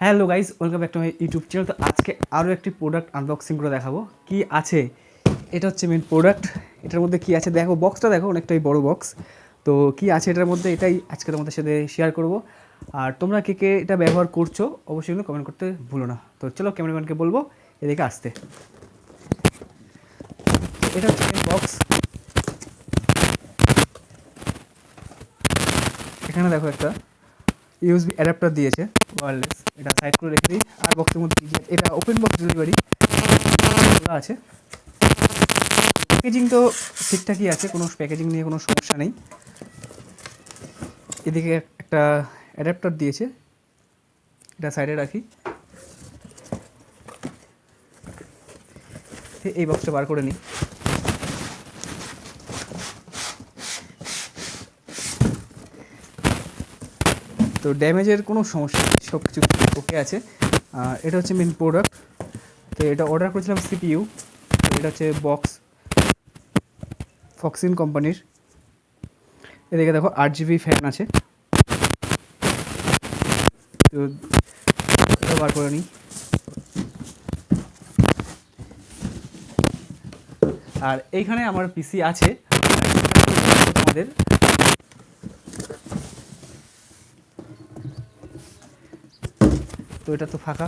Hello guys, welcome back to my YouTube channel. তো আজকে আরও একটি প্রোডাক্ট আনবক্সিং করে দেখাবো কি আছে। এটা হচ্ছে মেন প্রোডাক্ট। এটার মধ্যে কি আছে দেখো, বক্সটা দেখো, অনেকটাই বড় বক্স। তো কি আছে এটার মধ্যে, এটাই আজকে তোমাদের সাথে শেয়ার করব। আর তোমরা কে কে এটা ব্যবহার করছো অবশ্যই কিন্তু কমেন্ট করতে ভুলো না। তো চলো ক্যামেরাম্যানকে বলবো এদিকে আসতে। এটা হচ্ছে মেন বক্স। এখানে দেখো একটা ইউএসবি অ্যাডাপ্টার দিয়েছে ওয়্যারলেস। এটা সাইড করে রেখে দিই। আর বক্সের মধ্যে কি এটা ওপেন বক্স ডেলিভারি খোলা আছে। প্যাকেজিং তো ঠিকঠাকই আছে, কোনো প্যাকেজিং নিয়ে কোনো সমস্যা নেই। এদিকে একটা অ্যাডাপ্টার দিয়েছে, এটা সাইডে রাখি। এই বক্সটা বার করে নিই। তো ড্যামেজের কোনো সমস্যা নেই, সব কিছু ওকে আছে। এটা হচ্ছে মেন প্রোডাক্ট। তো এটা অর্ডার করেছিলাম সিপিইউ। এটা হচ্ছে বক্স ফক্সিন কোম্পানির। এদিকে দেখো 8GB ফ্যান আছে। তো এটা বার করে নিই। আর এইখানে আমার পিসি আছে তোমাদের। তো এটা তো ফাঁকা,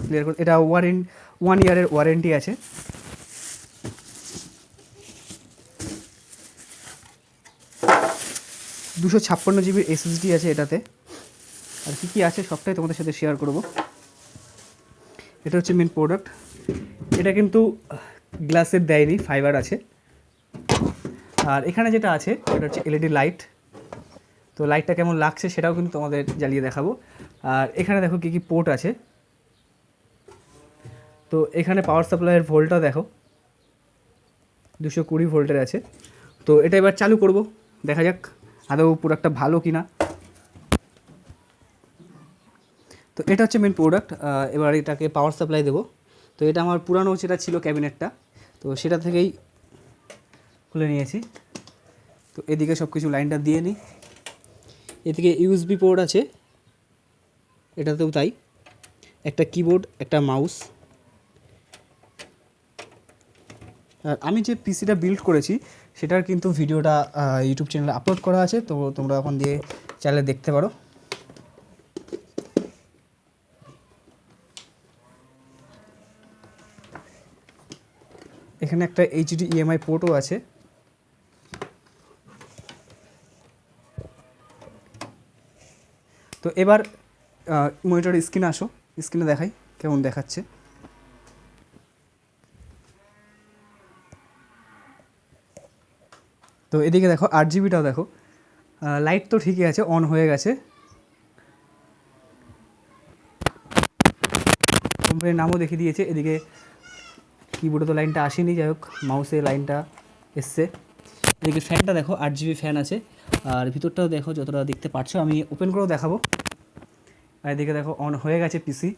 ক্লিয়ার করে। এটা 1 ইয়ারের ওয়ারেন্টি আছে। 256GB এসএসডি আছে এটাতে। আর কী কী আছে সবটাই তোমাদের সাথে শেয়ার করব। এটা হচ্ছে মেন প্রোডাক্ট। এটা কিন্তু গ্লাসের দেয়নি, ফাইবার আছে। আর এখানে যেটা আছে এটা হচ্ছে এলইডি লাইট। তো লাইটটা কেমন লাগছে সেটাও কিন্তু তোমাদের জ্বালিয়ে দেখাবো। আর এখানে দেখো কী কী পোর্ট আছে। তো এখানে পাওয়ার সাপ্লাইয়ের ভোল্টটা দেখো, 220 ভোল্টের আছে। তো এটা এবার চালু করব, দেখা যাক আদৌ প্রোডাক্টটা ভালো কি না। তো এটা হচ্ছে মেন প্রোডাক্ট। এবার এটাকে পাওয়ার সাপ্লাই দেবো। তো এটা আমার পুরানো যেটা ছিল ক্যাবিনেটটা, তো সেটা থেকেই খুলে নিয়েছি। তো এদিকে সব কিছু লাইনটা দিয়ে নিই। এদিকে ইউএসবি পোর্ট আছে, এটাতেও তাই। একটা কিবোর্ড, একটা মাউস। আর আমি যে পিসিটা বিল্ড করেছি সেটার কিন্তু ভিডিওটা ইউটিউব চ্যানেলে আপলোড করা আছে, তো তোমরা ওখান দিয়ে চাইলে দেখতে পারো। এখানে একটা HDMI পোর্টও আছে। তো এবার মনিটরের স্ক্রিনে আসো, স্ক্রিনে দেখাই কেমন দেখাচ্ছে। তো এদিকে দেখো 8GBটাও দেখো, লাইট তো ঠিকই আছে, অন হয়ে গেছে। কোম্পানির নামও দেখিয়ে দিয়েছে। এদিকে কিবোর্ডে তো লাইনটা আসেনি, যাই হোক মাউসে লাইনটা এসছে। এদিকে ফ্যানটা দেখো 8GB ফ্যান আছে। আর ভিতরটাও দেখো, যতটা দেখতে পাচ্ছ আমি ওপেন করেও দেখাবো। আর এদিকে দেখো অন হয়ে গেছে পিসি।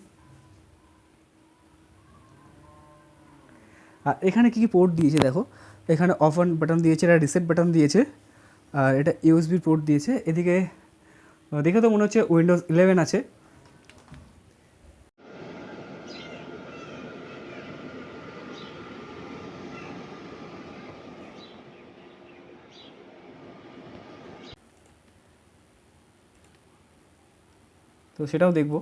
আর এখানে কী কী পোর্ট দিয়েছে দেখো, এখানে অফ অন বাটন দিয়েছে, এটা রিসেট বাটন দিয়েছে। আর এটা ইউএসবি পোর্ট দিয়েছে। এদিকে দেখে তো মনে হচ্ছে উইন্ডোজ 11 আছে। তো সেটাও দেখব।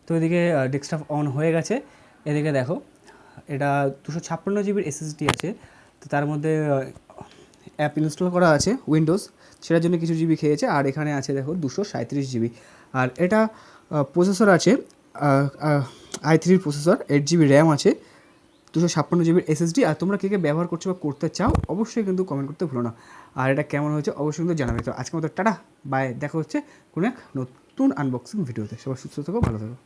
তো এদিকে ডেস্কটপ অন হয়ে গেছে। এদিকে দেখো এটা 256GB এসএসডি আছে। তো তার মধ্যে অ্যাপ ইনস্টল করা আছে উইন্ডোজ, সেটার জন্য কিছু জিবি খেয়েছে। আর এখানে আছে দেখো 237GB। আর এটা প্রসেসর আছে i3 প্রসেসর, 8GB র্যাম আছে, 256GB এসএসডি। আর তোমরা কে কে ব্যবহার করছো বা করতে চাও অবশ্যই কিন্তু কমেন্ট করতে ভুলো না। আর এটা কেমন হয়েছে অবশ্যই কিন্তু জানাবে। তো আজকের মতো টাটা বাই, দেখা হচ্ছে কোনো এক নতুন আনবক্সিং ভিডিওতে। সবাই সুস্থ থাকো, ভালো থাকো।